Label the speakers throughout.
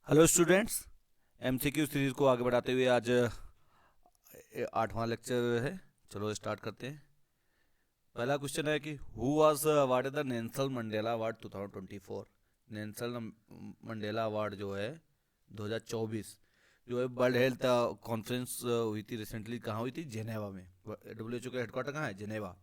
Speaker 1: Hello students. MCQ series को आगे बढ़ाते हुए आज 8वां लेक्चर है। चलो स्टार्ट करते हैं। पहला क्वेश्चन है कि who was awarded the Nelson Mandela award 2024। Nelson Mandela award जो है 2024 जो है वर्ल्ड हेल्थ कॉन्फ्रेंस हुई थी रिसेंटली। कहाँ हुई थी? जेनेवा में। डब्ल्यूएचओ का हेडक्वार्टर कहाँ है? जेनेवा।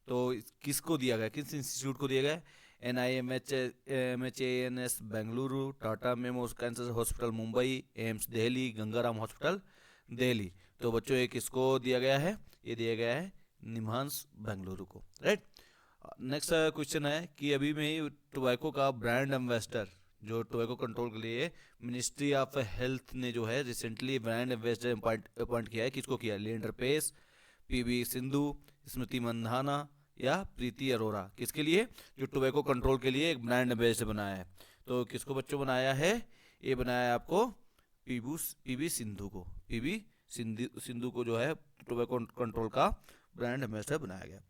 Speaker 1: तो किसको दिया गया, किस इंस्टीट्यूट को दिया गया? NIMHANS Bengaluru, Tata memos cancer hospital Mumbai, AIIMS Delhi, Gangaram hospital Delhi. तो बच्चों ये किसको दिया गया है? ये दिया गया है निम्हांस बेंगलुरु को, राइट। नेक्स्ट क्वेश्चन है कि अभी में ही टोबैको का ब्रांड एम्बेसडर, जो टोबैको कंट्रोल के लिए मिनिस्ट्री ऑफ हेल्थ ने जो है रिसेंटली ब्रांड एम्बेसडर अपॉइंट किया है। किसको किया? लिएंडर पेस, PV सिंधु, स्मृति मंधाना या प्रीति अरोरा। किसके लिए? जो टोबैको कंट्रोल के लिए एक ब्रांड एम्बेसडर बनाया है। तो किसको बच्चों बनाया है? ये बनाया है आपको PV सिंधु को। PV सिंधु को जो है टोबैको कंट्रोल का ब्रांड एम्बेसडर बनाया गया।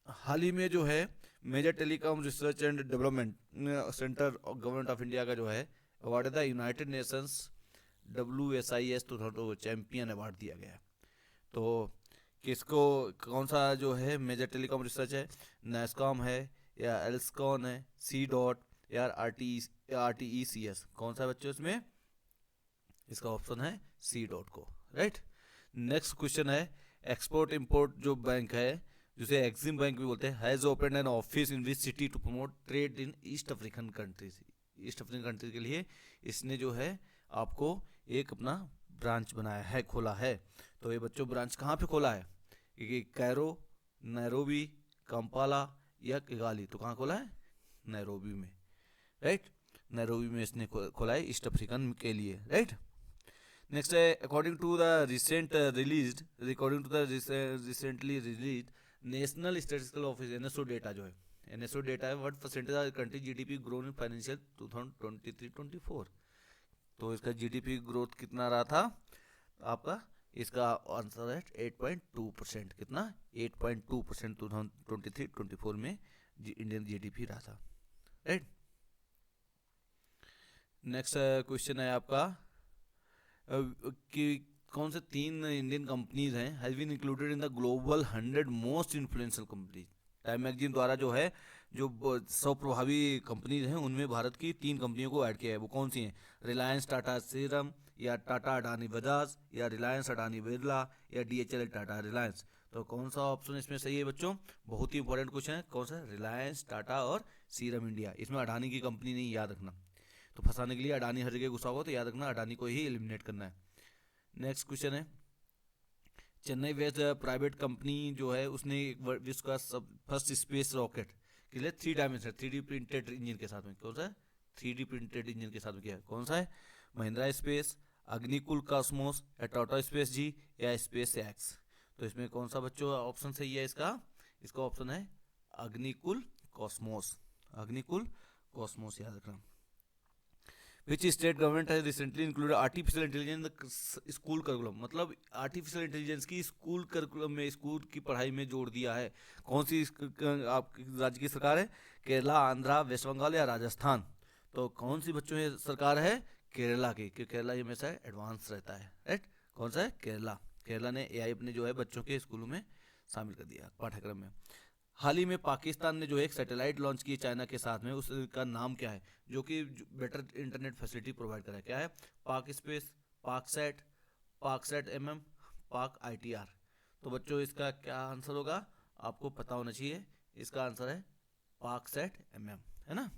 Speaker 1: हाल ही में जो है major telecom research and development centre government of India का जो है award the United Nations WSIS 2000 champion award दिया गया है। तो किसको, कौन सा जो है मेजर टेलीकॉम रिसर्च है? नेस्कॉम है या एल्सकॉन है, C.डॉट या RTECS? कौन सा बच्चों इसमें? इसका ऑप्शन है C.डॉट को, राइट। नेक्स्ट क्वेश्चन है एक्सपोर्ट इंपोर्ट जो बैंक है, जिसे एक्सिम बैंक भी बोलते हैं, has open an office in which city to promote trade in east African countries. East African country के लिए इसने जो है आपको एक अपना ब्रांच बनाया है, खोला है। तो ये बच्चों ब्रांच कहाँ पे खोला है? ये कैरो, नैरोबी, कंपाला या किगाली? तो कहाँ खोला है? नैरोबी में, राइट। नैरोबी में इसने खोला है ईस्ट अफ्रीकन के लिए, राइट। नेक्स्ट है according to the recently release national statistical office NSO data जो है, NSO डेटा है what percentage of country GDP grown in financial 2023-24। तो इसका GDP ग्रोथ कितना रहा था आपका? इसका आंसर है 8.2%। कितना? 8.2% 2023-24 में इंडियन GDP रहा था, राइट। नेक्स्ट क्वेश्चन है आपका कि कौन से 3 इंडियन कंपनीज हैं has been included in the global 100 most influential companies. Time magazine द्वारा जो है जो 100 प्रभावी कंपनीज हैं उनमें भारत की 3 कंपनियों को ऐड किया है। वो कौन सी हैं? रिलायंस टाटा सीरम या टाटा अडानी बजाज या रिलायंस अडानी बिरला या DHL टाटा रिलायंस। तो कौन सा ऑप्शन इसमें सही है बच्चों? बहुत ही इंपॉर्टेंट क्वेश्चन है। कौन सा? रिलायंस टाटा और सीरम इंडिया। इसमें अडानी की कंपनी नहीं, याद रखना। तो फंसाने के लिए अडानी हर जगह घुसा होगा तो याद रखना अडानी को ही एलिमिनेट करना है। नेक्स्ट क्वेश्चन है चेन्नई वेस्ट प्राइवेट कंपनी जो है उसने विश्व का फर्स्ट स्पेस रॉकेट के लिए 3 डायमेंशन 3D प्रिंटेड इंजन के साथ में, कौन सा है? 3D प्रिंटेड इंजन के साथ में किया है। कौन सा है? महिंद्रा स्पेस, अग्निकुल कॉस्मोस या टाटा स्पेस जी या स्पेस एक्स। तो इसमें कौन सा बच्चों ऑप्शन सही है इसका? इसका ऑप्शन है अग्निकुल कॉस्मोस। अग्निकुल कॉस्मोस याद रखना। Which state government has recently included artificial intelligence school curriculum. मतलब आर्टिफिशियल इंटेलिजेंस की स्कूल करिकुलम में, स्कूल की पढ़ाई में जोड़ दिया है। कौन सी आप राज्य की सरकार है? केरला, आंध्रा, वेस्ट बंगाल या राजस्थान? तो कौन सी बच्चों ये सरकार है? केरला की, क्योंकि केरला ये हमेशा एडवांस रहता है, राइट। कौन सा है? केरला। केरला ने AI अपने जो है बच्चों के स्कूलों में शामिल कर दिया पाठ्यक्रम में। हाल ही में पाकिस्तान ने जो एक सैटेलाइट लॉन्च की चाइना के साथ में, उसका नाम क्या है? जो कि बेटर इंटरनेट फैसिलिटी प्रोवाइड करा है। क्या है? पाक स्पेस, पाक सेट MM, पाक ITR। तो बच्चों इसका क्या आंसर होगा? आपको पता होना चाहिए। इसका आंसर है पाक सेट MM, है ना।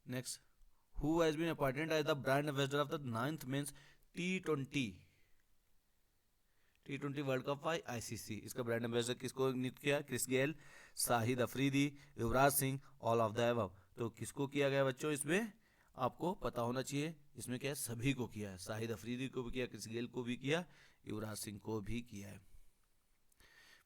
Speaker 1: Next, who has been appointed as the brand ambassador of the 9th men's T20 world cup by ICC। इसका ब्रांड एम्बेसडर किसको नियुक्त किया? Chris Gayle, Shahid Afridi, Yuvraj Singh, all of the above. तो किसको किया गया बच्चों? इसमें आपको पता होना चाहिए। इसमें क्या है? सभी को किया है। शाहिद अफरीदी को भी किया, क्रिस गेल को भी किया, युवराज सिंह को भी किया है।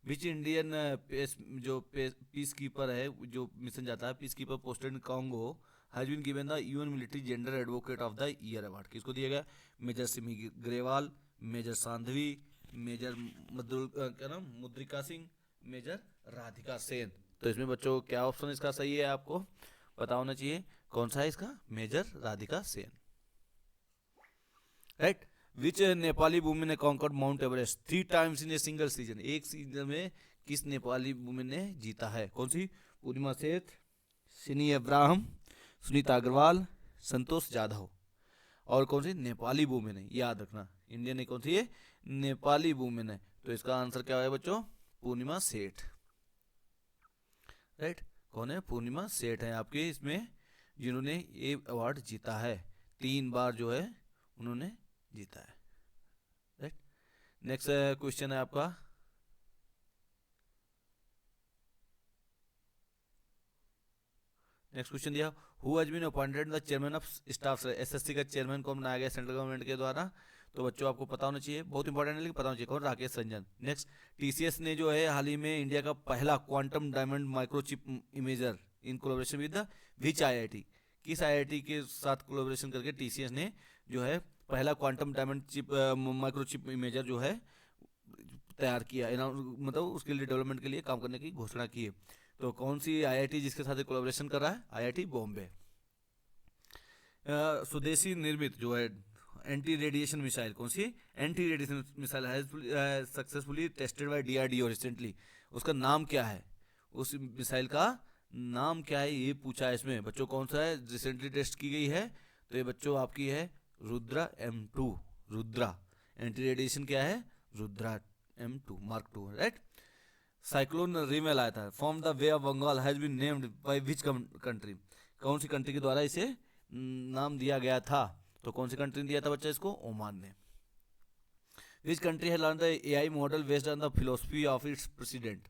Speaker 1: विच इंडियन पीस कीपर है, जो मिशन जाता है peace keeper posted in Congo, has been given the UN military gender advocate of the year award. किसको दिया गया? Major Simi Grewal, major Sandhvi, major क्या नाम, मुद्रिका सिंह, मेजर राधिका सेन। तो इसमें बच्चों क्या ऑप्शन इसका सही है? आपको पता होना चाहिए। कौन सा है इसका? Major Radhika Sen, right. Which Nepali women ने conquered Mount Everest 3 times in a single season? एक सीजन में किस नेपाली वुमेन ने जीता है? कौन सी? पूर्णिमा सेठ, सिनी अब्राहम, सुनीता अग्रवाल, संतोष जाधव। और कौन सी नेपाली वुमेन है, याद रखना। इंडियन है कौन सी है? नेपाली वुमेन है। तो इसका आंसर क्या है बच्चों? पूर्णिमा सेठ, राइट। कौन है? पूर्णिमा सेठ है आपके इसमें जिन्होंने ये अवार्ड जीता है। 3 बार जो है उन्होंने जीता है, राइट। नेक्स्ट क्वेश्चन है आपका, नेक्स्ट क्वेश्चन दिया, who has been appointed the chairman of staff? SSC का चेयरमैन कौन बनाया गया सेंट्रल गवर्नमेंट के द्वारा? तो बच्चों आपको पता होना चाहिए, बहुत इंपॉर्टेंट है लेकिन पता होना चाहिए। कौन? राकेश रंजन। नेक्स्ट, टीसीएस ने जो है हाल ही में इंडिया का पहला quantum diamond microchip imager in collaboration with the which IIT? किस आईआईटी के साथ कोलैबोरेशन करके टीसीएस ने जो है पहला quantum diamond chip microchip imager जो है तैयार किया, मतलब उसके लिए डेवलपमेंट के लिए काम करने की घोषणा की है? तो कौन सी आईआईटी जिसके साथ कोलैबोरेशन कर रहा है? आईआईटी बॉम्बे। स्वदेशी निर्मित जो है एंटी रेडिएशन मिसाइल, कौन सी? Anti radiation missile has successfully tested by DRDO recently. उसका नाम क्या है? उस मिसाइल का नाम क्या है ये पूछा है इसमें बच्चों। कौन सा है रिसेंटली टेस्ट की गई है? तो ये बच्चों आपकी है Rudra M2। Rudra anti radiation क्या है? रुद्रा M2 मार्क 2, राइट। साइक्लोन रिमेल आया था from the bay of Bengal has been named by which country? कौन सी कंट्री के द्वारा इसे नाम दिया गया था? तो कौन सी कंट्री ने दिया था बच्चा इसको? ओमान ने। विच कंट्री है learn the AI model based on the philosophy of its president?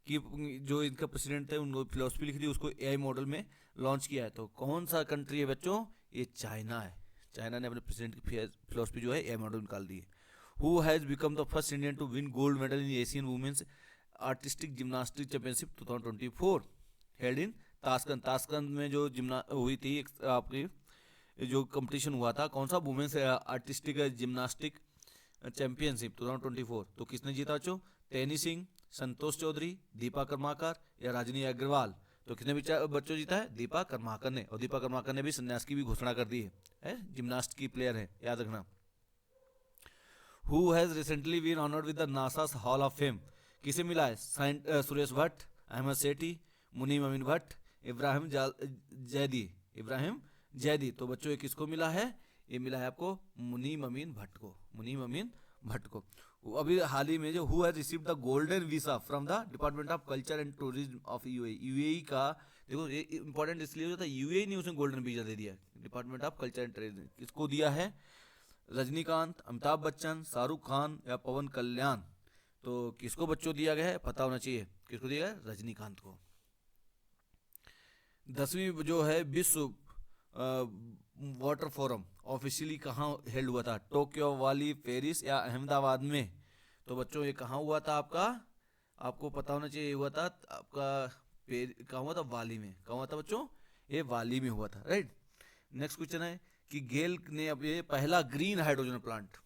Speaker 1: कि जो इनका प्रेसिडेंट है उनको फिलोसफी लिखी थी उसको एआई मॉडल में लॉन्च किया है। तो कौन सा कंट्री है बच्चों? ये चाइना है। चाइना ने अपने प्रेसिडेंट की फिलोसफी जो है एआई मॉडल निकाल दी है। Who has become the first Indian to win gold medal in Asian women's artistic gymnastic championship 2024 held in Tashkent? Tashkent में जो हुई थी आपकी जो कंपटीशन हुआ था, कौन सा? Women's artistic gymnastic championship 2024। तो किसने जीता बच्चों? टेनी सिंह, संतोष चौधरी, दीपा कर्माकर या राजनी अग्रवाल? तो किसने बच्चों जीता है? दीपा कर्माकर ने। और दीपा कर्माकर ने भी संन्यास की भी घोषणा कर दी है, जिम्नास्ट की प्लेयर है, याद रखना। Who has recently been honoured with the NASA's hall of fame? किसे मिला है? सुरेश भट्ट, अहमद सेठी, मुनीम अमीन भट्ट, इब्राहिम जैदी। इब्राहिम जैदी। तो बच्चों ये किसको मिला है? ये मिला है आपको मुनीम अमीन भट्ट को। मुनीम अमीन भट्ट को। अभी हाल ही में जो who has received the golden visa from the department of culture and tourism of UAE? UAE का देखो ये इंपॉर्टेंट इसलिए होता है, यूएई ने उसने गोल्डन वीजा दे दिया। Department of culture and tourism किसको दिया है? रजनीकांत, अमिताभ बच्चन, शाहरुख खान या पवन कल्याण? तो किसको बच्चों दिया गया है? पता होना चाहिए किसको दिया है? रजनीकांत को। 10वीं जो है विश्व वाटर फोरम ऑफिशियली कहाँ हेल्ड हुआ था? टोक्यो, वाली, पेरिस या अहमदाबाद में? तो बच्चों ये कहाँ हुआ था आपका? आपको पता होना चाहिए हुआ था आपका कहाँ हुआ था? वाली में। कहाँ हुआ था बच्चों? ये वाली में हुआ था, राइट। नेक्स्ट क्वेश्चन है कि गेल ने अब ये पहला ग्रीन हाइड्रोजन प्लांट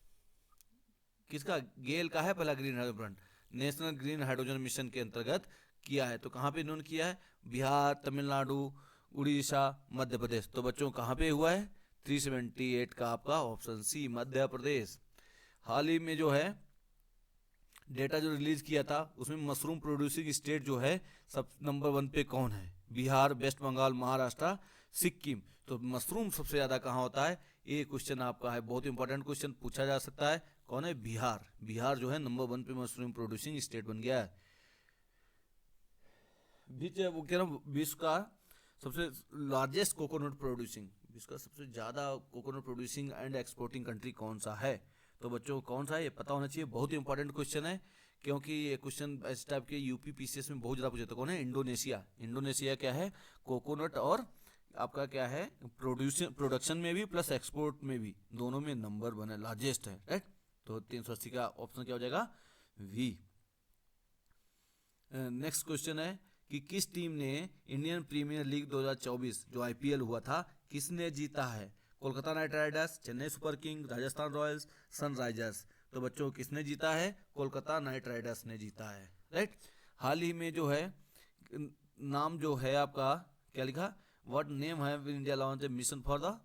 Speaker 1: किसका? गेल का है पहला green hydrogen plant, national green hydrogen mission के अंतर्गत किया है। तो कहाँ पे इन्होंने किया है? बिहार, तमिलनाडु, उड़ीसा, मध्य प्रदेश। तो बच्चों कहाँ पे हुआ है? 378 का आपका ऑप्शन सी, मध्य प्रदेश। हाल ही में जो है डेटा जो रिलीज किया था उसमें मशरूम प्रोड्यूसिंग स्टेट जो है सब नंबर 1 पे कौन है? बिहार, वेस्ट बंगाल, महाराष्ट्र, सिक्किम। तो मशरूम सबसे ज्यादा कहाँ होता है? ये क्वेश्चन आपका है, बहुत इंपॉर्टेंट क्वेश्चन पूछा जा सकता है। कौन है? बिहार। बिहार जो है नंबर 1 पे मशरूम प्रोड्यूसिंग स्टेट बन गया है। विश्व का सबसे लार्जेस्ट कोकोनट प्रोड्यूसिंग, विश्व का सबसे ज्यादा coconut producing and exporting country कौन सा है? तो बच्चों कौन सा है ये पता होना चाहिए, बहुत ही इंपॉर्टेंट क्वेश्चन है क्योंकि ये क्वेश्चन इस टाइप के यूपी पीसीएस में बहुत ज्यादा पूछे। तो कौन है? इंडोनेशिया। इंडोनेशिया क्या है? कोकोनट और आपका क्या है? प्रोडक्शन में भी प्लस एक्सपोर्ट में भी, दोनों में नंबर 1 है, लार्जेस्ट है, राइट। तो 380 का ऑप्शन क्या हो जाएगा? वी। नेक्स्ट क्वेश्चन है कि किस टीम ने इंडियन प्रीमियर लीग 2024 जो आईपीएल हुआ था किसने जीता है? Kolkata night Riders, Chennai super king, Rajasthan Royals, Sunrisers. तो बच्चों किसने जीता है? कोलकाता नाइट राइडर्स ने जीता है, राइट। हाल ही में जो है नाम जो है आपका क्या लिखा? What name have India launch a mission for the,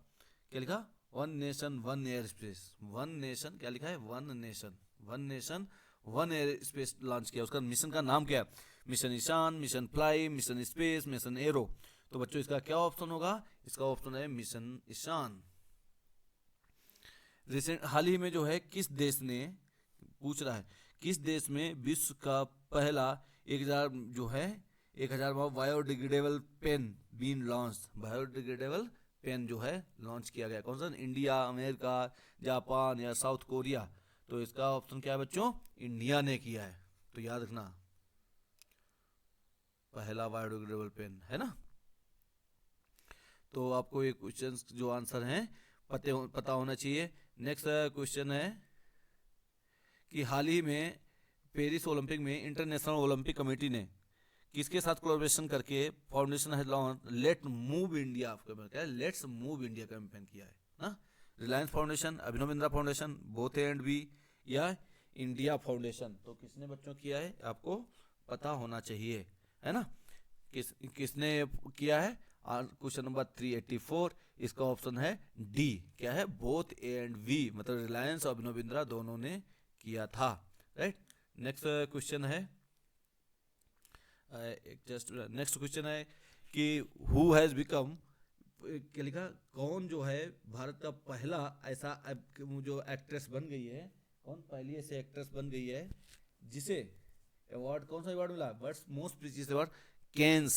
Speaker 1: क्या लिखा, one nation one airspace, one nation क्या लिखा है, one nation one airspace launch किया, उसका मिशन का नाम क्या है, mission Ishan, mission fly, mission space, mission aero. तो बच्चों इसका क्या ऑप्शन होगा, इसका ऑप्शन है मिशन ईशान। रिसेंट हाल ही में जो है किस देश ने, पूछ रहा है किस देश में विश्व का पहला 1000 जो है 1000 biodegradable pen been launch, biodegradable pen जो है लॉन्च किया गया, कौन सा, इंडिया, अमेरिका, जापान या साउथ कोरिया। तो इसका ऑप्शन क्या है बच्चों, इंडिया ने किया है, तो याद रखना पहला बायोडिग्रेडेबल पेन है ना। तो आपको ये क्वेश्चन जो आंसर हैं पता होना चाहिए। नेक्स्ट क्वेश्चन है कि हाल ही में पेरिस ओलंपिक में इंटरनेशनल ओलंपिक कमेटी ने किसके साथ कोलैबोरेशन करके फाउंडेशन है लॉन्च लेट मूव इंडिया, क्या है, लेट्स मूव इंडिया कैंपेन किया है ना। Reliance foundation, Abhinav Bindra foundation, both A and B, या इंडिया फाउंडेशन। तो किसने बच्चों किया है आपको पता होना चाहिए, है ना। किसने किया है, क्वेश्चन नंबर 384, इसका ऑप्शन है डी, क्या है, बोथ ए एंड बी, मतलब रिलायंस और अभिनव बिंद्रा दोनों ने किया था, राइट। नेक्स्ट क्वेश्चन है, नेक्स्ट क्वेश्चन है कि हु हैज बिकम, क्या लिखा, कौन जो है भारत का पहला ऐसा जो एक्ट्रेस बन गई है, कौन पहली ऐसी एक्ट्रेस बन गई है जिसे अवार्ड, कौन सा अवार्ड मिला, but most precious award, Cannes,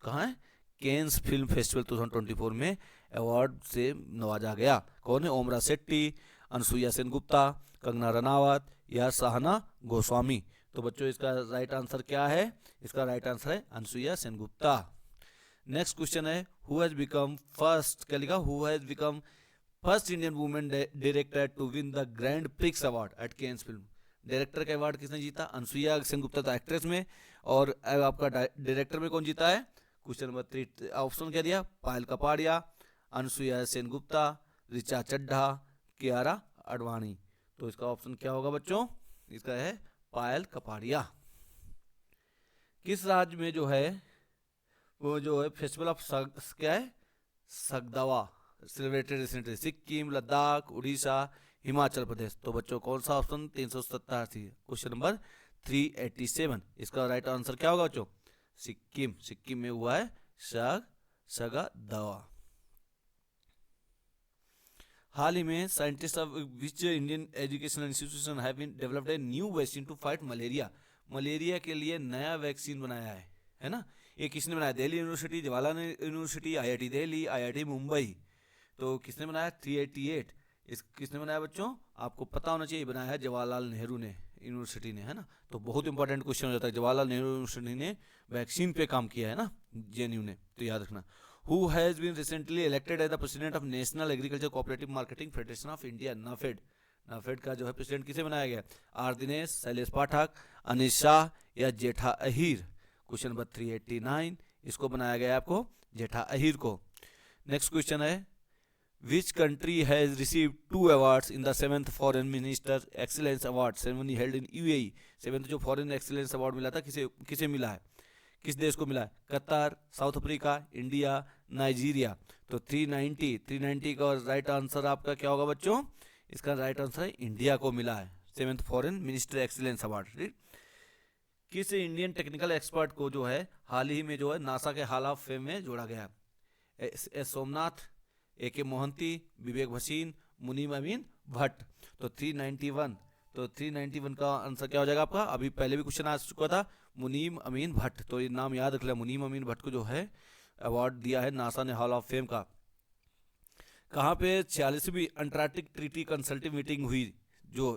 Speaker 1: कहाँ है, केन्स फिल्म फेस्टिवल 2024 में अवार्ड से नवाजा गया। कौन है, ओमरा शेट्टी, अनसुईया सेनगुप्ता, कंगना रनावत या सहना गोस्वामी। तो बच्चों इसका राइट आंसर क्या है, इसका राइट आंसर है अनसुईया सेनगुप्ता। नेक्स्ट क्वेश्चन है हु हैज बिकम फर्स्ट, क्या लिखा, who has become first Indian women director to win the grand prix award at Cannes film. Director का अवार्ड किसने जीता, अनसुईया सेनगुप्ता तो एक्ट्रेस में, और आपका डायरेक्टर में कौन जीता है, क्वेश्चन नंबर 3 ऑप्शन क्या दिया, पायल कपाड़िया, अनसुईया सेनगुप्ता, ऋचा चड्ढा, कियारा अडवाणी। तो इसका ऑप्शन क्या होगा बच्चों, इसका है पायल कपाड़िया। किस राज्य में जो है वो जो है फेस्टिवल ऑफ क्या है, सगदवा सेलिब्रेटेड रिसेंटली, सिक्किम, लद्दाख, उड़ीसा, हिमाचल प्रदेश। तो बच्चों कौन सा ऑप्शन 370 थी, क्वेश्चन नंबर 387, इसका राइट आंसर क्या होगा बच्चों, सिक्किम, सिक्किम में हुआ है सगदवा। हाल ही में scientist of which Indian educational institution have been developed a new vaccine to fight malaria, malaria के लिए नया वैक्सीन बनाया है ना। ये किसने बनाया, Delhi university, Jawaharlal university, IIT Delhi, IIT Mumbai. तो किसने बनाया, 388, इस किसने बनाया बच्चों, आपको पता होना चाहिए, बनाया है जवाहरलाल नेहरू ने यूनिवर्सिटी ने, है ना। तो बहुत इंपॉर्टेंट क्वेश्चन हो जाता है, जवाहरलाल नेहरू यूनिवर्सिटी ने वैक्सीन पे काम किया है ना, जेएनयू ने, तो याद रखना। Who has been recently elected as the president of National Agriculture Cooperative Marketing Federation of India, NAFED. NAFED का जो है प्रेसिडेंट किसे बनाया गया, आर दिनेश, शैलेश पाठक, अनिल शाह या जेठा अहीर। क्वेश्चन नंबर 389, इसको बनाया गया आपको जेठा अहीर को। नेक्स्ट क्वेश्चन है which country has received 2 awards in the 7th foreign minister excellence award ceremony held in UAE. 7th जो फॉरेन एक्सीलेंस अवार्ड मिला था किसे किसे मिला है, किस देश को मिला है, Qatar, south Africa, India, Nigeria. तो 390 का राइट आंसर आपका क्या होगा बच्चों, इसका राइट आंसर है इंडिया को मिला है 7th foreign minister excellence award. किस इंडियन टेक्निकल एक्सपर्ट को जो है हाल ही में जो है नासा के हॉल ऑफ फेम में जोड़ा गया, एस सोमनाथ, ए के मोहंती, विवेक भसीन, मुनीम अमीन भट्ट। तो 391, तो 391 का आंसर क्या हो जाएगा आपका, अभी पहले भी क्वेश्चन आ चुका था, मुनीम अमीन भट्ट। तो ये नाम याद रख लिया, मुनीम अमीन भट्ट को जो है अवार्ड दिया है नासा ने हॉल ऑफ फेम का। कहाँ पे 46वीं अंटार्कटिक ट्रीटी कंसल्टिव मीटिंग हुई जो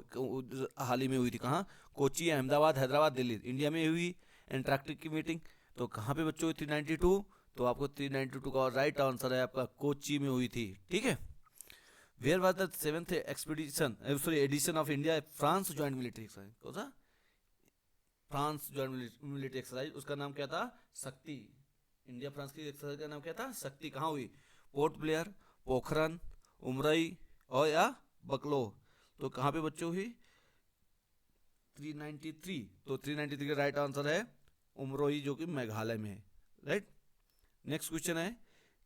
Speaker 1: हाल ही में हुई थी, कहाँ, कोची, अहमदाबाद, हैदराबाद, दिल्ली, इंडिया में हुई अंटार्कटिक की मीटिंग। तो कहाँ पे बच्चों 392, तो आपको 392 का राइट आंसर है आपका कोची में हुई थी, ठीक है। Where was the 7th expedition sorry edition of India France joint military exercise, कौन सा, फ्रांस ज्वाइंट मिलिट्री एक्सरसाइज, उसका नाम क्या था, शक्ति। इंडिया फ्रांस की एक्सरसाइज का नाम क्या था, शक्ति। कहाँ हुई, पोर्ट ब्लेयर, पोखरन, उमरई और या बकलो। तो कहाँ पे बच्चों हुई, 393। तो 393 का राइट आंसर है उमरोई जो कि मेघालय में है, राइट। नेक्स्ट क्वेश्चन है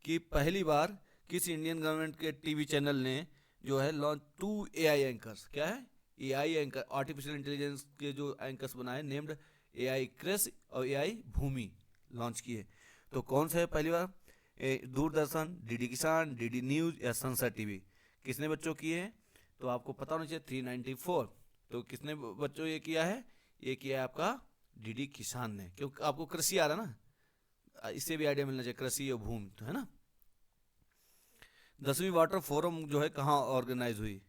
Speaker 1: कि पहली बार किस इंडियन गवर्नमेंट के टीवी चैनल ने जो है लॉन्च 2 AI एंकर्स, क्या है AI एंकर, आर्टिफिशियल इंटेलिजेंस के जो एंकर्स बनाए, नेम्ड AI क्रिस और AI भूमि लॉन्च किए। तो कौन सा है पहली बार? दूरदर्शन, डीडी किसान, डीडी न्यूज या सनसद टीवी। किसने बच्चों किए हैं? तो आपको पता होना चाहिए 394। तो किसने बच्चों ये किया है? ये किया है आपका डीडी किसान ने, क्योंकि आपको कृषि आ रहा है ना, इससे भी आइडिया मिलना चाहिए, कृषि और भूमि, तो है ना। 10वीं वाटर फोरम जो है कहाँ ऑर्गेनाइज हुई?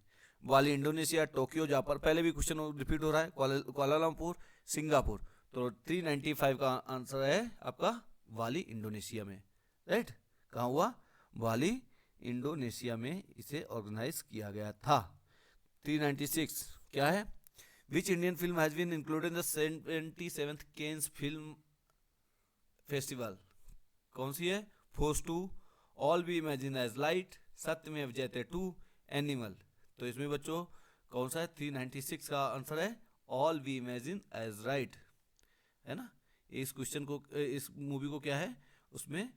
Speaker 1: Bali Indonesia, Tokyo Japan. पहले भी क्वेश्चन रिपीट हो रहा है, कुआलालंपुर, सिंगापुर। तो 395 का आंसर है आपका बाली इंडोनेशिया में, राइट। कहाँ हुआ? बाली इंडोनेशिया में इसे ऑर्गेनाइज किया गया था। 396 क्या है? Which Indian film has been included in the 77th Cannes film festival? कौन सी है? Force 2, all we imagine as light, Satyameva Jayate 2, animal. तो इसमें बच्चों कौन सा है? 396 का आंसर है all we imagine as right, है ना। इस क्वेश्चन को, इस मूवी को क्या है उसमें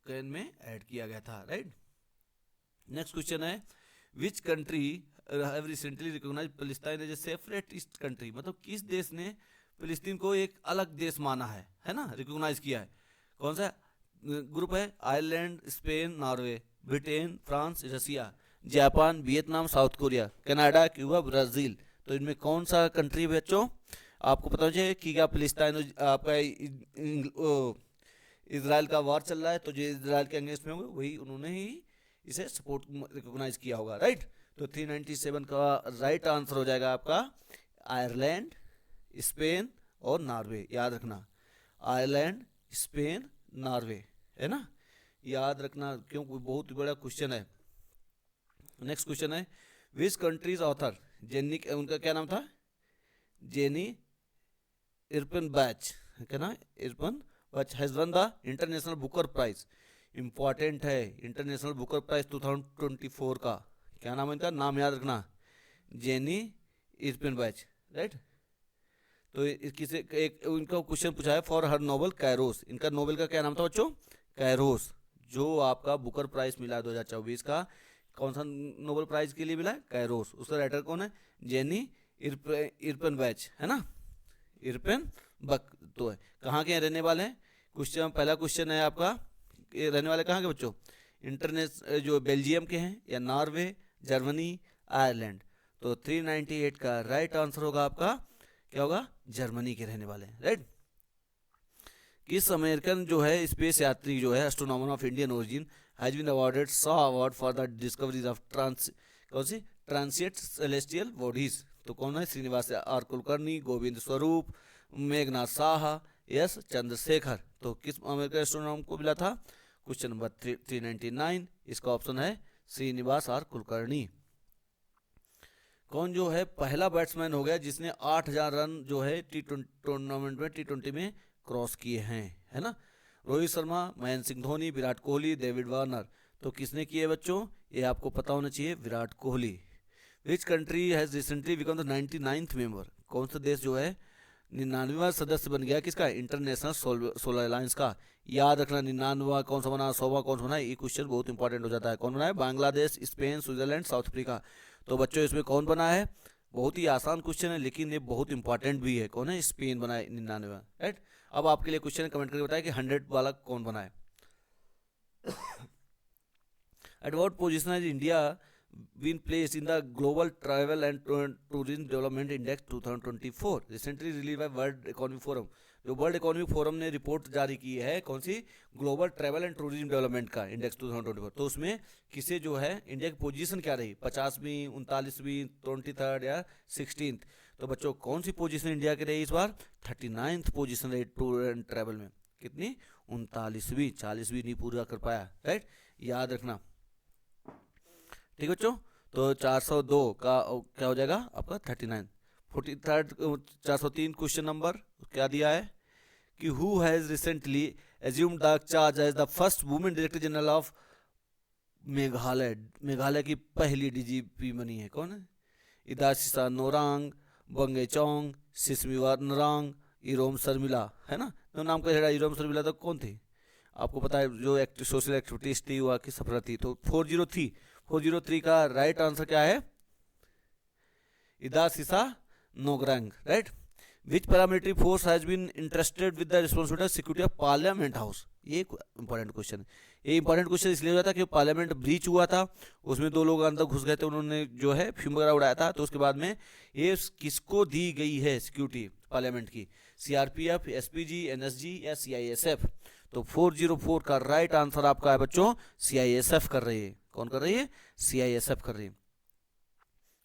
Speaker 1: कैन में ऐड किया गया था, राइट। नेक्स्ट क्वेश्चन है which country have recently recognised Palestine as a separatist country? मतलब किस देश ने फिलिस्तीन को एक अलग देश माना है ना, रिकॉग्नाइज किया है। कौन सा ग्रुप है? Ireland, Spain, Norway, Britain, France, Russia, Japan, Vietnam, South Korea, Canada, Cuba, Brazil. तो इनमें कौन सा कंट्री है बच्चों? आपको पता चाहिए कि क्या फिलिस्तीन आपका इजराइल का वार चल रहा है, तो जो इजराइल के अगेंस्ट में होंगे वही उन्होंने ही इसे सपोर्ट रिकॉग्नाइज किया होगा, राइट। तो 397 का राइट आंसर हो जाएगा आपका आयरलैंड, स्पेन और नॉर्वे। याद रखना, आयरलैंड, स्पेन, नॉर्वे, है ना, याद रखना क्योंकि बहुत बड़ा क्वेश्चन है। नेक्स्ट क्वेश्चन है विच कंट्रीज ऑथर जेनी, उनका क्या नाम था? जेनी इरपन बैच, क्या ना, Erpenbeck has won the international Booker prize. Important है, इंटरनेशनल बुकर प्राइज 2024 का। क्या नाम है इनका? नाम याद रखना, जेनी इरपन बैच, राइट। तो किसे एक उनका क्वेश्चन पूछा है फॉर हर नोबल कैरोस। इनका नोबेल का क्या नाम था बच्चों? कैरोस। जो आपका बुकर प्राइज मिला 2024 का, कौन सा नोबेल प्राइज के लिए मिला है? कैरोस। उसका राइटर कौन है? जेनी इरपन बैच, है ना, इरपन बक तो है। कहाँ के रहने वाले हैं? क्वेश्चन, पहला क्वेश्चन है आपका, रहने वाले कहाँ के बच्चों? इंटरनेशनल जो बेल्जियम के हैं या नॉर्वे, जर्मनी, आयरलैंड। तो 398 का राइट आंसर होगा आपका, क्या होगा? जर्मनी के रहने वाले हैं, राइट। किस अमेरिकन जो है स्पेस यात्री जो है astronomer of Indian origin has been awarded Shaw award for the discoveries of कौन सी ट्रांसिएंट सेलेस्टियल बॉडीज? तो कौन है? Srinivas are Kulkarni, Govind Swarup, Meghnath Saha, S Chandrashekhar. तो किस अमेरिकन एस्ट्रोनॉमर को मिला था? क्वेश्चन नंबर 399, इसका ऑप्शन है श्रीनिवास आर कुलकर्णी। कौन जो है पहला बैट्समैन हो गया जिसने 8000 रन जो है टूर्नामेंट में T20 में क्रॉस किए हैं, है ना? Rohit Sharma, Mahendra Singh Dhoni, Virat Kohli, David Warner. तो किसने किए बच्चों? ये आपको पता होना चाहिए, विराट कोहली। विच country has recently become the 99th member? कौन सा देश जो है 99वां सदस्य बन गया किसका? इंटरनेशनल सोलर अलायंस का। याद रखना 99वां कौन सा बना, 100वां कौन सा बना, ये क्वेश्चन बहुत इंपॉर्टेंट हो जाता है। कौन बना है? Bangladesh, Spain, Switzerland, south Africa. तो बच्चों इसमें कौन बना है? बहुत ही आसान क्वेश्चन है लेकिन ये बहुत इंपॉर्टेंट भी है। कौन है? स्पेन बना है 99वां, राइट। अब आपके लिए क्वेश्चन कमेंट करके बताएं कि 100 वाला कौन बना है। At what position has India been placed in the Global Travel and Tourism Development Index 2024 recently released by World Economic Forum? जो वर्ल्ड इकोनॉमिक फोरम ने रिपोर्ट जारी की है, कौन सी? Global travel and tourism development का इंडेक्स 2024। तो उसमें किसे जो है इंडिया की पोजीशन क्या रही? 50वीं, 39वीं, 23rd या 16th? तो बच्चों कौन सी पोजीशन इंडिया की रही इस बार? 39th पोजीशन रही टूर एंड ट्रैवल में। कितनी? 39वीं, 40वीं नहीं पूरा कर पाया, राइट। याद रखना, ठीक बच्चों। तो 402 का क्या हो जाएगा आपका? 39। 43rd 403 क्वेश्चन नंबर क्या दिया है कि who has recently assumed the charge as the first women director general of Meghalaya? Meghalaya की पहली डीजीपी बनी है, कौन है? इदासिसा नोरांग, बंगेचोंग, सिस्मी वानरांग, इरोम शर्मिला, है ना। तो नाम का हेड़ा इरोम शर्मिला तो कौन थी? आपको पता है जो सोशल एक्टिविटीज थी वह की सफलता थी। तो 403 का राइट आंसर क्या है? Idashisha Nongrang, right. Which paramilitary force has been interested with the responsibility of security of parliament house? ये इंपॉर्टेंट क्वेश्चन है। ये इंपॉर्टेंट क्वेश्चन इसलिए हुआ था कि पार्लियामेंट ब्रीच हुआ था, उसमें 2 लोग अंदर घुस गए थे, उन्होंने जो है फ्यूम वगैरह उड़ाया था। तो उसके बाद में ये किसको दी गई है सिक्योरिटी पार्लियामेंट की? सीआरपीएफ, एसपीजी, एनएसजी या सीआईएसएफ? तो 404 का राइट आंसर आपका है बच्चों सीआईएसएफ कर रही है। कौन कर रही है? सीआईएसएफ कर रही है,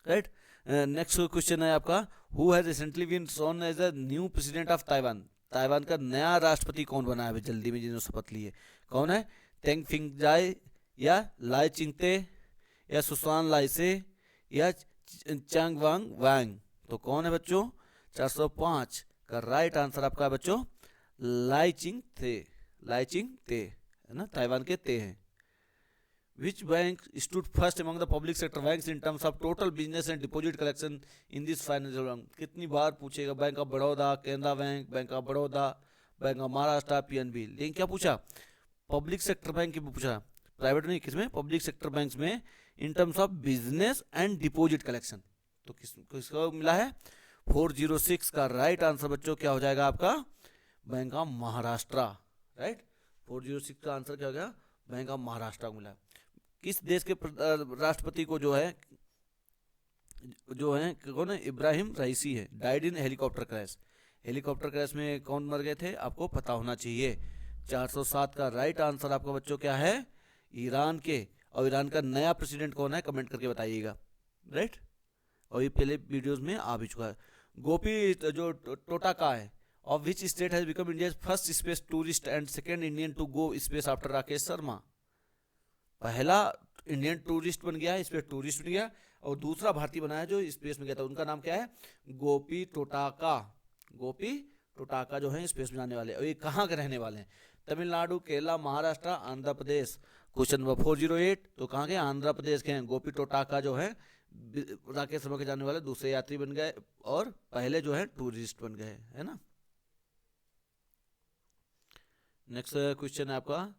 Speaker 1: राइट। नेक्स्ट क्वेश्चन है आपका, who has recently been sworn as a new president of Taiwan? Taiwan का नया राष्ट्रपति कौन बना है अभी जल्दी में जिन्होंने शपथ ली है? कौन है? तेंग फिंगजाई या लाई चिंगते या सुसान लाइसे या चांग वांग वांग? तो कौन है बच्चों? 405 का राइट आंसर आपका है बच्चों लाई चिंग थे। लाई चिंग ते है ना, ताइवान के ते हैं। Which bank stood first among the public sector banks in terms of total business and deposit collection in this financial year? कितनी बार पूछेगा? Bank of Baroda, Canara bank, bank of Baroda, bank of Maharashtra, PNB. लेकिन क्या पूछा? पब्लिक सेक्टर बैंक की पूछा, private नहीं। किसमें? Public sector banks में in terms of business and deposit collection. तो किसको मिला है? 406 का राइट आंसर बच्चों क्या हो जाएगा आपका? Bank of Maharashtra, right. 406 का आंसर क्या हो गया? बैंक ऑफ महाराष्ट्र को मिला। किस देश के राष्ट्रपति को जो है कौन है? इब्राहिम रईसी है। Died in helicopter crash. Helicopter crash में कौन मर गए थे? आपको पता होना चाहिए। 407 का राइट आंसर आपका बच्चों क्या है? ईरान के। और ईरान का नया प्रेसिडेंट कौन है? कमेंट करके बताइएगा, राइट। और ये पहले वीडियोस में आ भी चुका है। गोपी जो टोटाका है of which state has become India's first space tourist and second Indian to go space after Rakesh Sharma? पहला इंडियन टूरिस्ट बन गया, स्पेस टूरिस्ट बन गया, और दूसरा भारतीय बना है जो स्पेस में गया था। उनका नाम क्या है? गोपी टोटाका। गोपी टोटाका जो है स्पेस में जाने वाले। और ये कहाँ के रहने वाले हैं? तमिलनाडु, केरला, महाराष्ट्र, आंध्र प्रदेश। Question number 408। तो कहाँ के? आंध्र प्रदेश के हैं। गोपी टोटाका जो है राकेश शर्मा के जाने वाले दूसरे यात्री बन गए और पहले जो है टूरिस्ट बन गए, है ना। नेक्स्ट क्वेश्चन है आपका,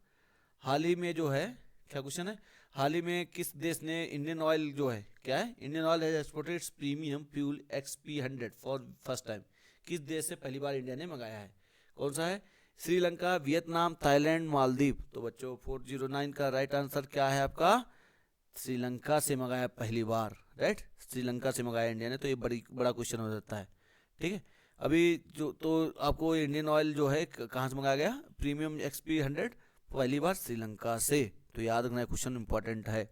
Speaker 1: हाल ही में जो है, क्या क्वेश्चन है? हाल ही में किस देश ने इंडियन ऑयल जो है, क्या है? Indian oil has exported premium fuel XP100 for first time. किस देश से पहली बार इंडिया ने मंगाया है? कौन सा है? Sri Lanka, Vietnam, Thailand, Maldives. तो बच्चों 409 का राइट आंसर क्या है आपका? श्रीलंका से मंगाया पहली बार, राइट। श्रीलंका से मंगाया इंडिया ने। तो ये बड़ा क्वेश्चन हो जाता है, ठीक है। अभी जो तो आपको इंडियन ऑयल जो है कहाँ से मंगाया गया? प्रीमियम XP100 पहली बार श्रीलंका से। तो याद रखना क्वेश्चन इंपॉर्टेंट है।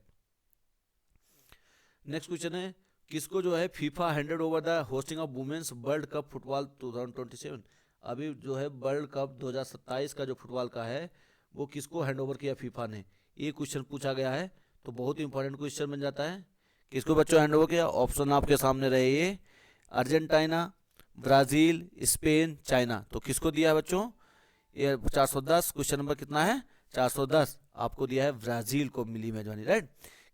Speaker 1: नेक्स्ट क्वेश्चन है, किसको जो है FIFA handed over the hosting of women's world cup football 2027? अभी जो है वर्ल्ड कप 2027 का जो फुटबॉल का है वो किसको हैंड ओवर किया फीफा ने? ये क्वेश्चन पूछा गया है। तो बहुत इंपॉर्टेंट क्वेश्चन बन जाता है। किसको बच्चों हैंड ओवर किया? ऑप्शन आपके सामने रहे ये, अर्जेंटीना, ब्राजील, स्पेन, चाइना। तो किसको दिया है बच्चों? ये 410 क्वेश्चन नंबर कितना है? 410 आपको दिया है ब्राजील को मिली मेजबानी, राइट।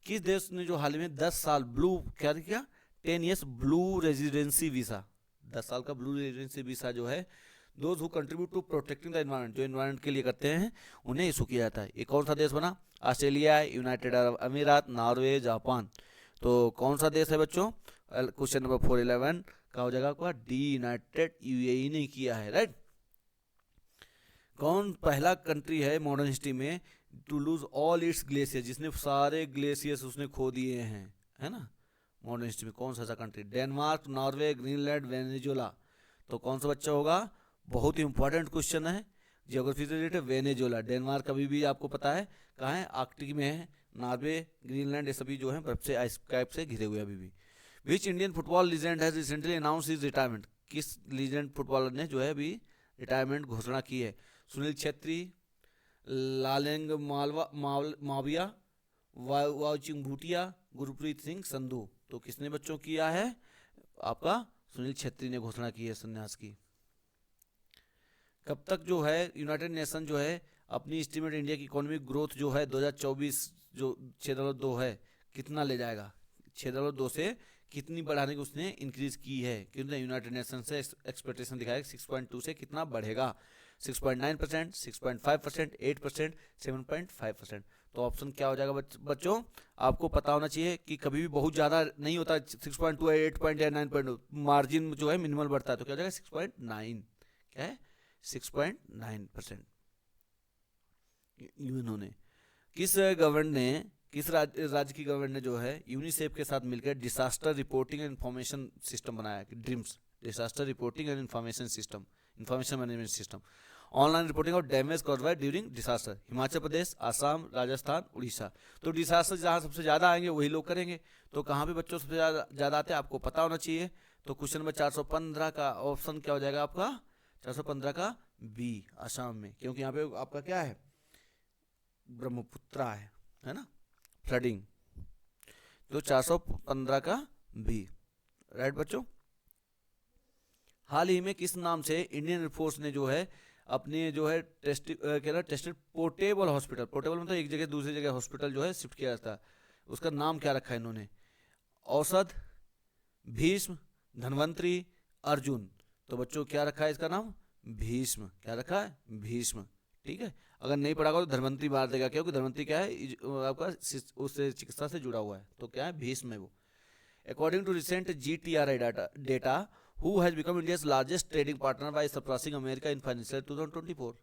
Speaker 1: किस देश ने जो हाल ही में 10 साल ब्लू क्या किया? 10 years ब्लू रेजिडेंसी वीसा, 10 साल का ब्लू रेजिडेंसी वीसा जो है those who contribute to protecting the environment, जो एनवायरनमेंट के लिए करते हैं उन्हें इशू किया जाता है। ये कौन सा देश बना? ऑस्ट्रेलिया, यूनाइटेड अरब अमीरात, नॉर्वे, जापान। तो कौन सा देश है बच्चों? क्वेश्चन नंबर 411 का हो जाएगा आपका डी, यूनाइटेड UAE ने किया है, राइट। कौन पहला कंट्री है मॉडर्न हिस्ट्री में to lose all its glacier, जिसने सारे ग्लेशियर्स उसने खो दिए हैं, है ना। मॉडर्न हिस्ट्री में कौन सा ऐसा country? Denmark, Norway, Greenland, Venezuela. तो कौन सा बच्चा होगा? बहुत ही इंपॉर्टेंट क्वेश्चन है, जियोग्राफी से रिलेटेड। वेनेजुला। डेनमार्क अभी भी आपको पता है कहाँ है? आर्कटिक में है। नॉर्वे, ग्रीनलैंड ये सभी जो है बर्फ से, आइस कैप से घिरे हुए अभी भी। Which Indian football legend has recently announce his retirement? किस लीजेंड फुटबॉलर ने जो है अभी रिटायरमेंट घोषणा की है? सुनील छेत्री, लालेंग माविया, वाउचिंग भूटिया, गुरप्रीत सिंह संधू। तो किसने बच्चों किया है? आपका सुनील छेत्री ने घोषणा की है संन्यास की। कब तक जो है यूनाइटेड नेशन जो है अपनी एस्टिमेट इंडिया की इकोनॉमिक ग्रोथ जो है 2024 जो 6.2 है कितना ले जाएगा? 6.2 से कितनी बढ़ाने की उसने इंक्रीज की है? क्योंकि यूनाइटेड नेशन से एक्सपेक्टेशन दिखाया 6.2 से कितना बढ़ेगा? 6.9%, 6.5%, 8%, 7.5%। तो ऑप्शन क्या हो जाएगा बच्चों? आपको पता होना चाहिए कि कभी भी बहुत ज़्यादा नहीं होता, 6.2 है, 8 या 9, मार्जिन जो है मिनिमल बढ़ता है, तो क्या हो जाएगा 6.9, क्या है 6.9%। इन्होंने किस राज्य की गवर्नमेंट ने जो है यूनिसेफ के साथ मिलकर disaster reporting and information system बनाया, DRIMS, disaster reporting and information system, information management system, online reporting of damage caused during disaster. Himachal Pradesh, Assam, Rajasthan, Orissa. तो डिसास्टर जहाँ सबसे ज़्यादा आएंगे वही लोग करेंगे। तो कहाँ पे बच्चों सबसे ज़्यादा आते हैं आपको पता होना चाहिए। तो क्वेश्चन नंबर 415 का ऑप्शन क्या हो जाएगा आपका? 415 का बी, आसाम में, क्योंकि यहाँ पे आपका क्या है, ब्रह्मपुत्र है ना, फ्लडिंग। तो 415 का बी, राइट बच्चों। हाल ही में किस नाम से इंडियन एयरफोर्स ने जो है अपने जो है टेस्टेड पोर्टेबल हॉस्पिटल, पोर्टेबल मतलब एक जगह दूसरी जगह हॉस्पिटल जो है शिफ्ट किया जाता है, उसका नाम क्या रखा है इन्होंने? औषध, भीष्म, धन्वंतरी, अर्जुन। तो बच्चों क्या रखा है इसका नाम? भीष्म। क्या रखा है? भीष्म। ठीक है, अगर नहीं पढ़ा तो धन्वंतरी मार देगा, क्योंकि धन्वंतरी क्या है आपका उससे चिकित्सा से जुड़ा हुआ है, तो क्या है भीष्म है वो। अकॉर्डिंग टू रिसेंट GTRI डेटा, who has become India's largest trading partner by surpassing America in financial 2024?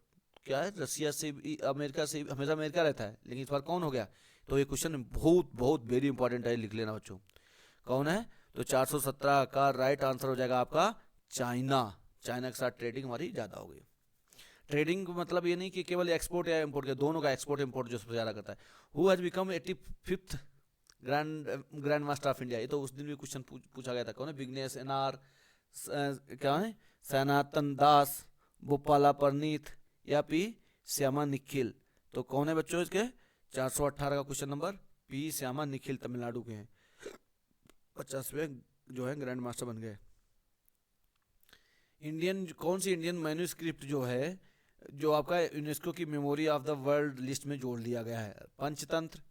Speaker 1: क्या है, रसिया से अमेरिका से हमेशा अमेरिका रहता है, लेकिन इस बार कौन हो गया? तो ये क्वेश्चन बहुत बहुत वेरी इंपॉर्टेंट है, लिख लेना बच्चों, कौन है? तो 417 का राइट आंसर हो जाएगा आपका चाइना। चाइना के साथ ट्रेडिंग हमारी ज़्यादा हो गई। ट्रेडिंग मतलब ये नहीं कि केवल एक्सपोर्ट या इम्पोर्ट, के दोनों का एक्सपोर्ट इम्पोर्ट जो सबसे ज़्यादा करता है। Who has become 85th grand master of India? ये तो उस दिन भी क्वेश्चन पूछा गया था, कौन है? विघ्नेश NR, क्या है, सनातन दास, भोपाला परनीत, या पी श्यामा निखिल। तो कौन है बच्चों इसके? 418 का question number P Shyama Nikhil, Tamil Nadu के हैं, 50वें जो है ग्रैंड मास्टर बन गए। कौन सी इंडियन मैन्युस्क्रिप्ट जो है जो आपका यूनेस्को की memory of the world list में जोड़ दिया गया है? पंचतंत्र,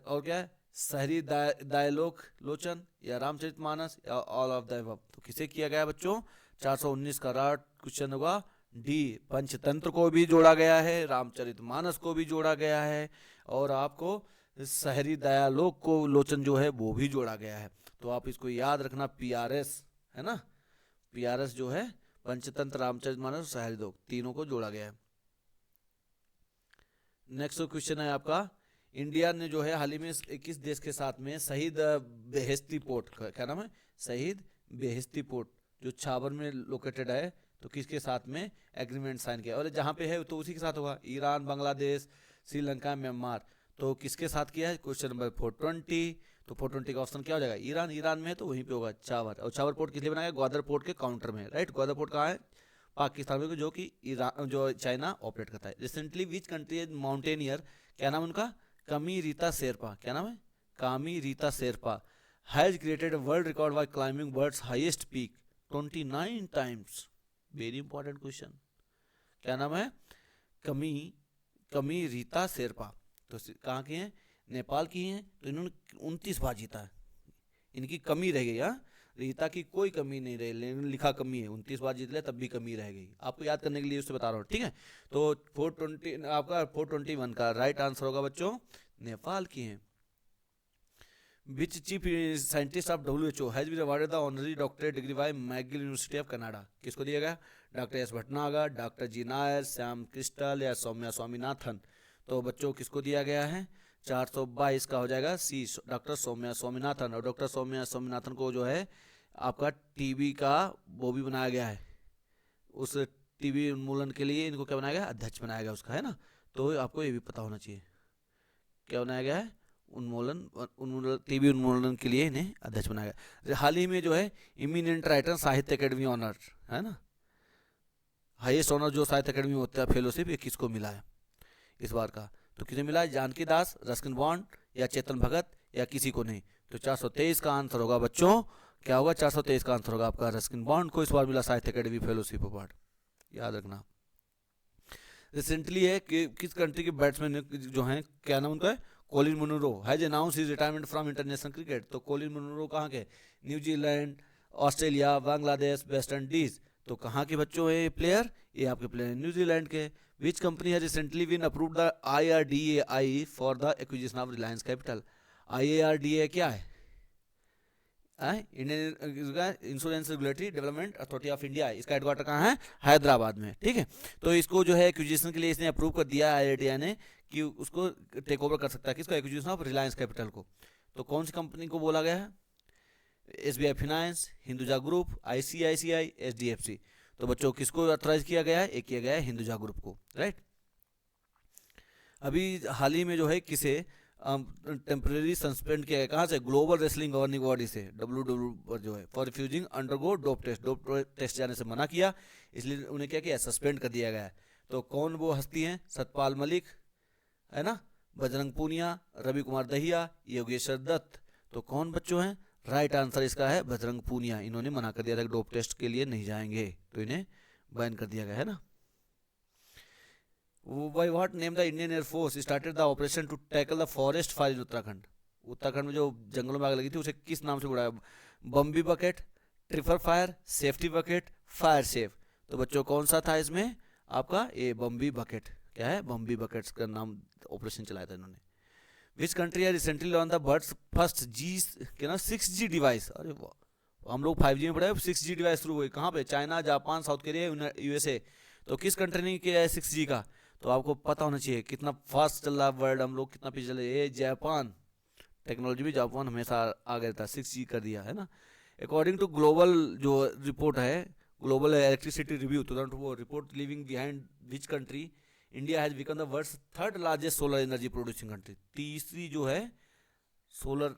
Speaker 1: और क्या है, शहरी डायलोग लोचन, या रामचरितमानस, या ऑल ऑफ द अबव। तो किसे किया गया बच्चों? 419 का राइट क्वेश्चन होगा डी, पंचतंत्र को भी जोड़ा गया है, रामचरितमानस को भी जोड़ा गया है, और आपको शहरी डायलोग को लोचन जो है वो भी जोड़ा गया है। तो आप इसको याद रखना, PRS है ना, PRS जो है पंचतंत्र, रामचरितमानस, शहरी डायलोग तीनों को जोड़ा गया है। नेक्स्ट क्वेश्चन है आपका, इंडिया ने जो है हाल ही में किस देश के साथ में शहीद बेहेस्ती पोर्ट, क्या नाम है, शहीद बेहेस्ती पोर्ट, जो छावर में लोकेटेड है, तो किसके साथ में एग्रीमेंट साइन किया? और जहाँ पे है तो उसी के साथ होगा, ईरान, बांग्लादेश, श्रीलंका, म्यांमार। तो किसके साथ किया है? Question number 420। तो 420 का ऑप्शन क्या हो जाएगा? ईरान में है तो वहीं पे होगा छावर। और छावर पोर्ट किस लिए बनाया? ग्वादर पोर्ट के काउंटर में, राइट। ग्वादर पोर्ट कहाँ है? पाकिस्तान में, जो कि ईरान जो चाइना ऑपरेट करता है। Recently which country is mountaineer, क्या नाम उनका? कमी रीता शेरपा। क्या नाम है? Kami Rita Sherpa has created world record by climbing world's highest peak 29 times. Very important question. क्या नाम है? कमी रीता शेरपा। तो कहाँ की हैं? नेपाल की हैं। तो इन्होंने 29 बार जीता है। इनकी कमी रह गई। हाँ, रीता की कोई कमी नहीं रही, लेकिन लिखा कमी है। 29 बार जीत लिया तब भी कमी रह गई। आपको याद करने के लिए उससे बता रहा हूँ, ठीक है। तो 420 आपका 421 का राइट आंसर होगा बच्चों, नेपाल की हैं। Which chief scientist of WHO has been awarded the honorary doctorate degree by McGill university of Canada? किसको दिया गया? Doctor S Bhatnagar, doctor G Nair, Shyam क्रिस्टल, या सौम्या स्वामीनाथन। तो बच्चों किसको दिया गया है? 422 का हो जाएगा सी, डॉक्टर सौम्या स्वामीनाथन। और डॉक्टर सौम्या स्वामीनाथन को जो है आपका TB का वो भी बनाया गया है। उस TB उन्मूलन के लिए इनको क्या बनाया गया? अध्यक्ष बनाया गया उसका, है ना। तो आपको ये भी पता होना चाहिए क्या बनाया गया है? TB उन्मूलन के लिए इन्हें अध्यक्ष बनाया गया। हाल ही में जो है इमिनेंट राइटर साहित्य अकेडमी ऑनर, है ना, हाईएस्ट ऑनर जो साहित्य अकेडमी होता है फेलोशिप, ये किसको मिला है इस बार का? तो किसे मिला है? जानकी दास, रस्किन बॉन्ड, या चेतन भगत, या किसी को नहीं। तो 423 का आंसर होगा बच्चों, क्या होगा? 423 का आंसर होगा आपका रस्किन बॉन्ड को इस बार मिला साहित्य अकेडमी फेलोशिप अवार्ड, याद रखना। रिसेंटली है कि किस कंट्री के बैट्समैन जो हैं, क्या नाम उनका है? Colin Munro has announce his retirement from international cricket. तो कोलिन मुनरो कहाँ के? New Zealand, Australia, Bangladesh, West Indies. तो कहाँ के बच्चों है ये प्लेयर? ये आपके प्लेयर न्यूजीलैंड के। Which company has recently been approved the IRDAI for the acquisition of Reliance capital? IARDA क्या है? Indian insurance regulatory development authority of India. इसका हेडक्वार्टर कहाँ है? हैदराबाद में, ठीक है। तो इसको जो है एक्विजिशन के लिए इसने अप्रूव कर दिया IRDAI ने कि उसको टेक ओवर कर सकता है। किसको? एक्विजिशन ऑफ रिलायंस कैपिटल को। तो कौन सी कंपनी को बोला गया है? SBI finance, Hinduja group, ICICI, HDFC। तो बच्चों किसको ऑथराइज किया गया है? एक किया गया है हिंदुजा ग्रुप को, राइट। अभी हाल ही में जो है किसे टेम्परेरी सस्पेंड किया गया? कहाँ से? ग्लोबल रेसलिंग गवर्निंग बॉडी से, WW पर जो है, for refusing undergo dope test. Dope test जाने से मना किया, इसलिए उन्हें क्या किया? सस्पेंड कर दिया गया है। तो कौन वो हस्ती हैं? सतपाल मलिक है ना, बजरंग पूनिया, रवि कुमार दहिया, योगेश्वर दत्त। तो कौन बच्चों हैं? राइट आंसर इसका है बजरंग पूनिया। इन्होंने मना कर दिया था कि डोप टेस्ट के लिए नहीं जाएंगे, तो इन्हें बैन कर दिया गया है ना। By what name the Indian Air Force started the operation to tackle the forest fire in Uttarakhand? Uttarakhand में जो जंगलों में आग लगी थी उसे किस नाम से बुलाया? Bambi bucket, tripper fire, safety bucket, fire safe. तो बच्चों कौन सा था इसमें आपका? ये बम्बी बकेट। क्या है? बम्बी बकेट्स का नाम ऑपरेशन चलाया था इन्होंने। विच कंट्री है recently launch the birds first क्या ना 6G डिवाइस? अरे वाह, हम लोग 5G में पढ़े, 6G डिवाइस शुरू हुई कहाँ पे? China, Japan, south Korea, USA। तो किस कंट्री ने किया है 6G का? तो आपको पता होना चाहिए कितना फास्ट चल रहा है वर्ल्ड, हम लोग कितना पीछे चले। ये जापान, टेक्नोलॉजी भी जापान हमेशा आगे रहता है, 6G कर दिया है ना। अकॉर्डिंग टू ग्लोबल जो रिपोर्ट है, global electricity review 2024 report, leaving behind which country India has become the world's third largest solar energy producing country? तीसरी जो है सोलर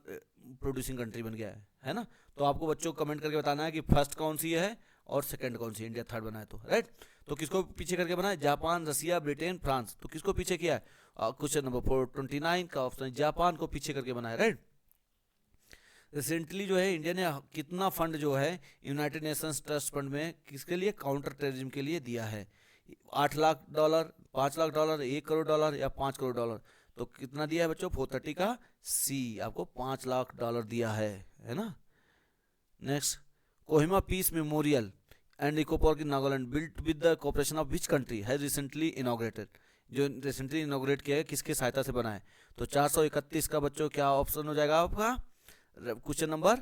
Speaker 1: प्रोड्यूसिंग कंट्री बन गया है ना। तो आपको बच्चों कमेंट करके बताना है कि फर्स्ट कौन सी है और सेकंड कौन सी। इंडिया थर्ड बना है तो, राइट। तो किसको पीछे करके बना है? जापान, रसिया, ब्रिटेन, फ्रांस। तो किसको पीछे किया है? क्वेश्चन नंबर 429 का ऑप्शन जापान को पीछे करके बना है, राइट। रिसेंटली जो है इंडिया ने कितना फंड जो है यूनाइटेड नेशंस ट्रस्ट फंड में किसके लिए? काउंटर टेररिज्म के लिए दिया है। $8 लाख, $5 लाख, $1 करोड़ या $5 करोड़? तो कितना दिया है बच्चों? 430 का C, आपको $5 लाख दिया है ना। Next, Kohima peace memorial and eco park in Nagaland built with the cooperation of which country has recently inaugurated? जो रिसेंटली इनॉग्रेट किया है किसके सहायता से बना है? तो 431 का बच्चों क्या ऑप्शन हो जाएगा आपका? क्वेश्चन नंबर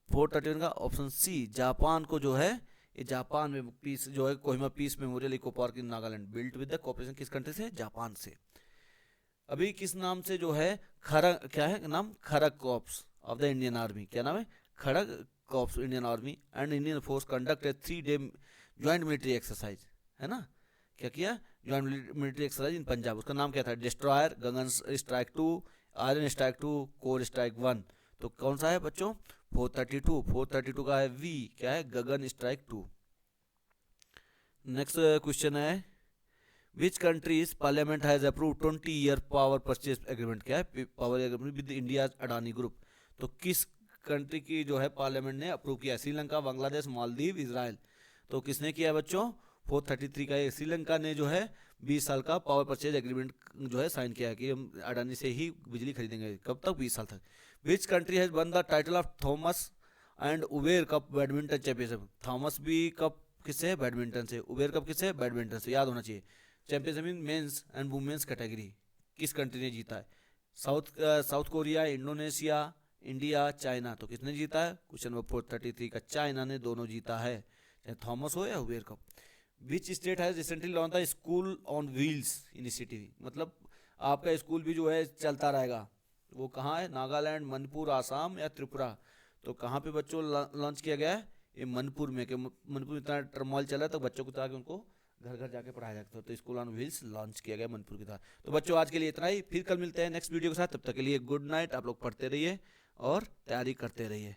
Speaker 1: 431 का ऑप्शन C, जापान को जो है, ये जापान में पीस जो है Kohima peace memorial eco park in Nagaland built with the cooperation किस कंट्री से? जापान से। अभी किस नाम से जो है खड़ग, क्या है नाम? Kharga corps of the Indian army. क्या नाम है? Kharga corps Indian army and Indian force conduct a 3 day joint military exercise, है ना। क्या किया? Joint military exercise in Punjab. उसका नाम क्या था? Destroyer, Gagan strike 2, iron strike 2, core strike 1। तो कौन सा है बच्चों? 432 का है V, क्या है? गगन स्ट्राइक 2। नेक्स्ट क्वेश्चन है which countries parliament has approved 20-year power purchase agreement? क्या है? Power agreement with India Adani group. तो किस कंट्री की जो है पार्लियामेंट ने अप्रूव किया? श्रीलंका, बांग्लादेश, मालदीव, इजराइल। तो किसने किया बच्चों? 433 का ये श्रीलंका ने जो है 20 साल का पावर परचेज एग्रीमेंट जो है साइन किया कि हम अडानी से ही बिजली खरीदेंगे। कब तक? 20 साल तक। Which country has won the title of Thomas and Uber cup badminton championship? Thomas भी कप किससे? बैडमिंटन से। उबेर कप किससे? बैडमिंटन से, याद होना चाहिए। Championship in men's and women's category किस कंट्री ने जीता है? South Korea, Indonesia, India, China. तो किसने जीता है? क्वेश्चन नंबर 433 का चाइना ने दोनों जीता है, चाहे थॉमस हो या Uber cup. Which state has recently launch the school on wheels initiative? मतलब आपका स्कूल भी जो है चलता रहेगा, वो कहाँ है? नागालैंड, मणिपुर, आसाम या त्रिपुरा? तो कहाँ पे बच्चों लॉन्च किया गया है? ये मणिपुर में। मणिपुर में इतना टर्मोइल चला है तो बच्चों को ताकि उनको घर घर जाके पढ़ाया जाता है, तो स्कूल ऑन व्हील्स लॉन्च किया गया मणिपुर की तरह। तो बच्चों आज के लिए इतना ही, फिर कल मिलते हैं नेक्स्ट वीडियो के साथ। तब तक के लिए गुड नाइट। आप लोग पढ़ते रहिए और तैयारी करते रहिए।